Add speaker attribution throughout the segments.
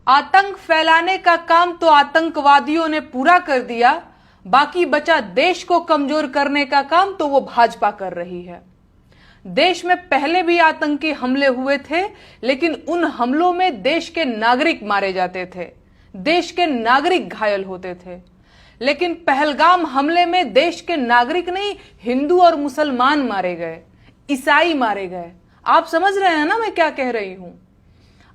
Speaker 1: आतंक फैलाने का काम तो आतंकवादियों ने पूरा कर दिया, बाकी बचा देश को कमजोर करने का काम तो वो भाजपा कर रही है। देश में पहले भी आतंकी हमले हुए थे, लेकिन उन हमलों में देश के नागरिक मारे जाते थे, देश के नागरिक घायल होते थे। लेकिन पहलगाम हमले में देश के नागरिक नहीं, हिंदू और मुसलमान मारे गए, ईसाई मारे गए। आप समझ रहे हैं ना मैं क्या कह रही हूं?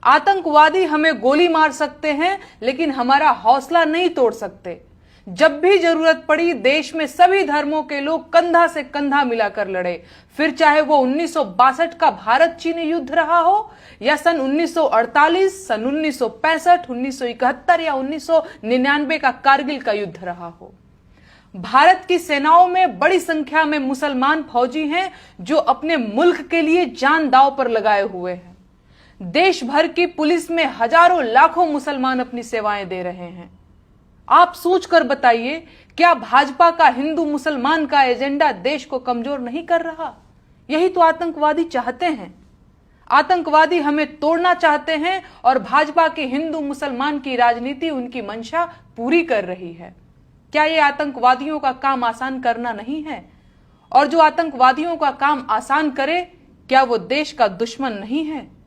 Speaker 1: आतंकवादी हमें गोली मार सकते हैं, लेकिन हमारा हौसला नहीं तोड़ सकते। जब भी जरूरत पड़ी देश में सभी धर्मों के लोग कंधा से कंधा मिलाकर लड़े, फिर चाहे वो 1962 का भारत चीन युद्ध रहा हो या सन 1948, सन 1965, 1971 या 1999 का कारगिल का युद्ध रहा हो। भारत की सेनाओं में बड़ी संख्या में मुसलमान फौजी हैं जो अपने मुल्क के लिए जान दांव पर लगाए हुए हैं। देश भर की पुलिस में हजारों लाखों मुसलमान अपनी सेवाएं दे रहे हैं। आप सोचकर बताइए, क्या भाजपा का हिंदू मुसलमान का एजेंडा देश को कमजोर नहीं कर रहा? यही तो आतंकवादी चाहते हैं। आतंकवादी हमें तोड़ना चाहते हैं और भाजपा की हिंदू मुसलमान की राजनीति उनकी मंशा पूरी कर रही है। क्या यह आतंकवादियों का काम आसान करना नहीं है? और जो आतंकवादियों का काम आसान करे, क्या वो देश का दुश्मन नहीं है?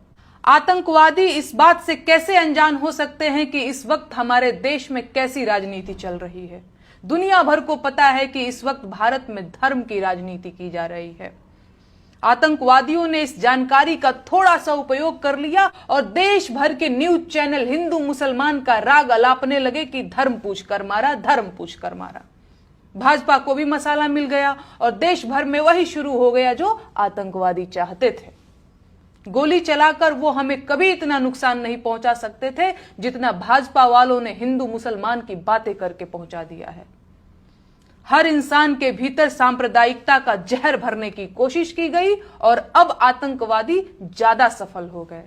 Speaker 1: आतंकवादी इस बात से कैसे अनजान हो सकते हैं कि इस वक्त हमारे देश में कैसी राजनीति चल रही है? दुनिया भर को पता है कि इस वक्त भारत में धर्म की राजनीति की जा रही है। आतंकवादियों ने इस जानकारी का थोड़ा सा उपयोग कर लिया और देश भर के न्यूज चैनल हिंदू मुसलमान का राग अलापने लगे कि धर्म पूछ कर मारा, धर्म पूछ कर मारा। भाजपा को भी मसाला मिल गया और देश भर में वही शुरू हो गया जो आतंकवादी चाहते थे। गोली चलाकर वो हमें कभी इतना नुकसान नहीं पहुंचा सकते थे जितना भाजपा वालों ने हिंदू मुसलमान की बातें करके पहुंचा दिया है। हर इंसान के भीतर सांप्रदायिकता का जहर भरने की कोशिश की गई और अब आतंकवादी ज्यादा सफल हो गए।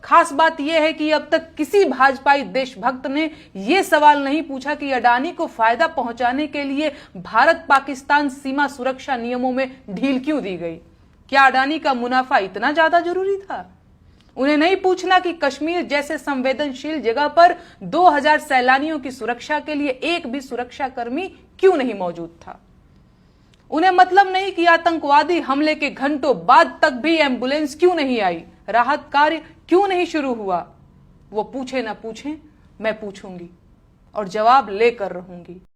Speaker 1: खास बात यह है कि अब तक किसी भाजपाई देशभक्त ने यह सवाल नहीं पूछा कि अडानी को फायदा पहुंचाने के लिए भारत पाकिस्तान सीमा सुरक्षा नियमों में ढील क्यों दी गई। क्या अडानी का मुनाफा इतना ज्यादा जरूरी था? उन्हें नहीं पूछना कि कश्मीर जैसे संवेदनशील जगह पर 2000 सैलानियों की सुरक्षा के लिए एक भी सुरक्षा कर्मी क्यों नहीं मौजूद था? उन्हें मतलब नहीं कि आतंकवादी हमले के घंटों बाद तक भी एम्बुलेंस क्यों नहीं आई, राहत कार्य क्यों नहीं शुरू हुआ? वो पूछे ना पूछें, मैं पूछूंगी और जवाब लेकर रहूंगी।